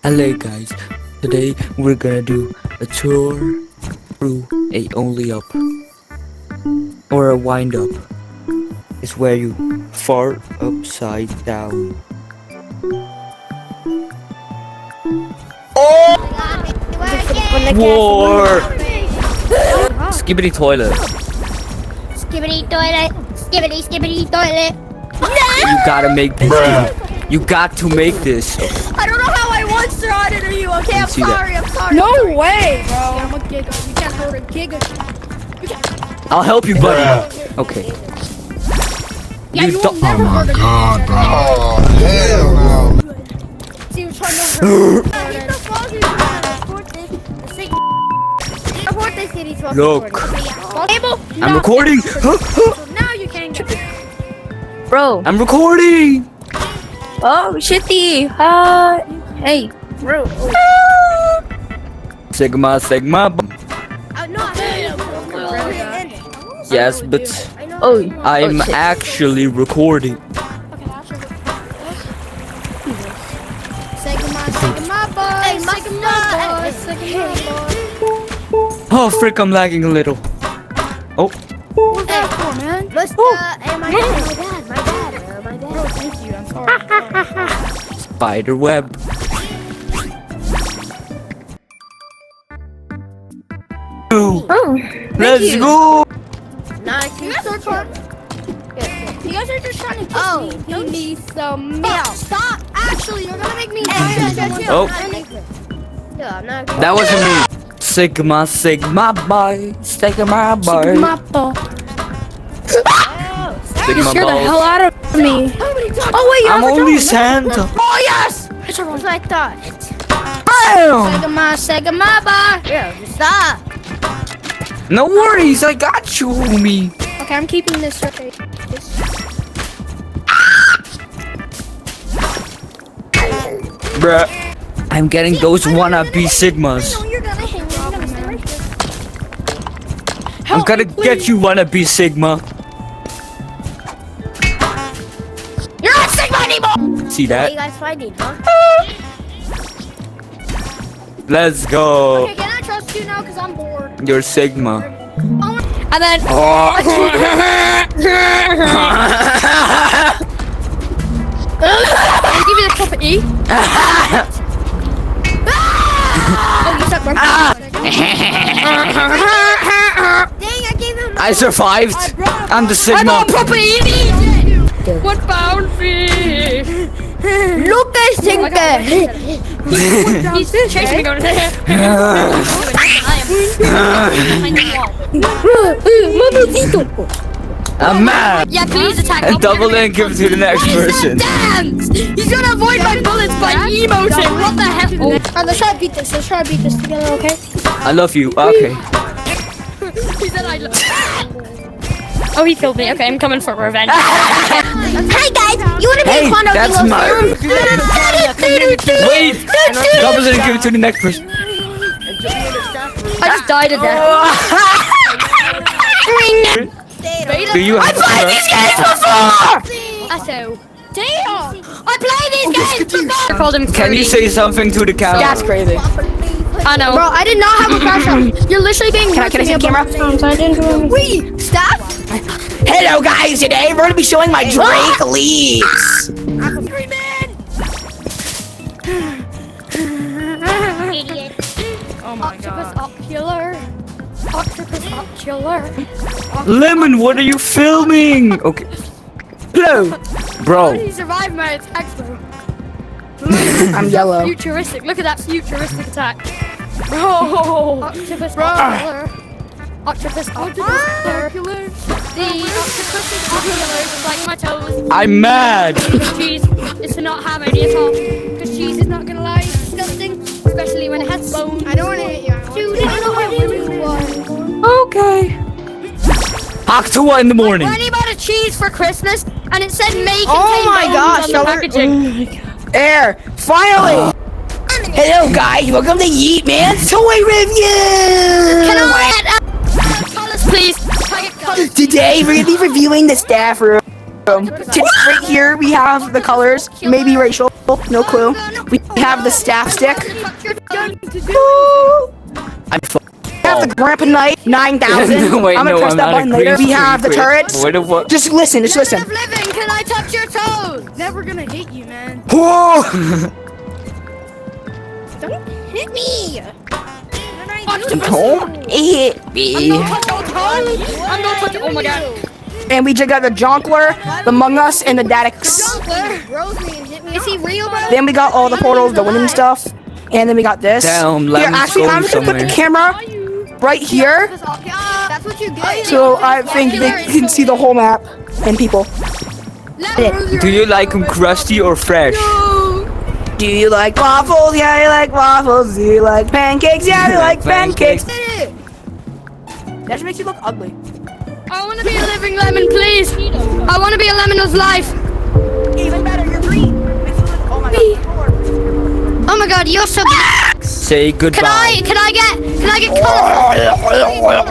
Hello guys, today we're gonna do a tour through a only up or a wind up. It's where you fart upside down. Oh! War! Skibbity toilet. Skibbity toilet, skibbity toilet. You gotta make this. You got to make this. I don't know how I once started you. Okay, I'm see that. sorry. I'm sorry. No way, bro. I'm a giga. You can't hurt a giga. I'll help you, buddy. Okay. Yeah, you will don't- never hurt a giga. Oh, hell no. See, you're trying to hurt. Look. I'm No. recording. So now you can get it. Bro. I'm recording. Oh, shitty. Hey. Bro. Sigma. Yes, but Oh. I'm shit. actually recording. Oh, frick, I'm lagging a little. Oh, What's that for, man? Hey, my dad. Bro, thank you. I'm sorry. spider web. Oh. Let's you. go. You guys are just trying to kiss me. Give me some milk. Stop! Actually, you're gonna make me. Oh. Yeah, I'm not. That wasn't me. Sigma boy. Sigma boy. Mapo. Sigma Scared the hell balls. out of me. Oh wait, I'm only Santa. Oh yes. That's what I thought. Damn. Segama, bye. Yeah, just stop. No worries, I got you, homie. Okay, I'm keeping this straight. Bruh. I'm getting those wannabe Sigmas. You're gonna hit me. You're gonna stay right here. I'm gonna get you wannabe Sigma. You're not Sigma anymore. See What are that? you guys fighting, huh? Let's go. Okay, can I trust you now? Cause I'm bored. You're Sigma. And then. Oh. Can you give me the proper E? Oh, you suck, bro. Dang, I gave him. I survived. I'm the I'm Sigma. on proper E. What bound fish? Look at Sigma. He's chasing me going there. I'm mad. Yeah, please attack. And double and give it to the next person. Dance! He's gonna avoid my bullets by emoting. What the hell? Alright, let's try to beat this. Let's try to beat this together, okay? I love you. Okay. He said I love. Oh, he killed me. Okay, I'm coming for revenge. Hey guys, you wanna be Hey, a Quando that's Kilo my. serum? Wait. Double and give it to the next person. I just died of death. Do you have a So, damn! I play these games before! I called him Can you say something to the camera? That's crazy. I know. Bro, I did not have a crash out. You're literally being Can I see the camera? Wait, stop! Hello, guys. Today we're gonna be showing my Drake leaks. Idiot. Oh my god. Ocular. Octopus ocular. Lemon, what are you filming? Okay. Hello. Bro. He survived my attack though. I'm yellow. Futuristic. Look at that futuristic attack. Bro. Octopus ocular. Octopus ocular. The octopus is ocular, just like my toes. I'm mad. Cheese is to not have any at all. Because cheese is not gonna lie, it's disgusting. Especially when it has bones. I don't want to hit you. Dude, I don't want to do one. Okay. October in the morning. When he bought a cheese for Christmas and it said may Oh contain my bones gosh, on the packaging. There. Finally. Hello, guys. Welcome to Yeet Man's Toy Review. Can I call us please? Can I get colors? Today we're gonna be reviewing the staff room. Right here we have the colors. Maybe racial. No clue. We have the staff stick. I'm We have the grandpa knife 9000. Wait, I'm gonna no, press I'm that not button agreeing later. We to have the quit. turrets. What? Just listen. Just listen. Living, can I touch your toes? Never gonna hit you, man. Whoa! Don't hit me. Don't hit me. I'm gonna touch it. Oh my god. And we just got the Jonkler, the Among Us, and the Dadix. Is he real, bro? Then we got all the portals, the winning stuff. And then we got this. Damn, Here, Lemon's actually, I'm just going gonna put the somewhere. camera right here. That's what you get. So I think they can see the whole map and people. Do you like them crusty or fresh? Do you like waffles? Yeah, you like waffles. Do you like pancakes? Yeah, you like pancakes. That just makes you look ugly. I wanna be a living lemon, please. I wanna be a lemon of life. Even better, you're green. Makes you look, oh my god. Oh my god, you're so good. Say goodbye. Can I get colorful?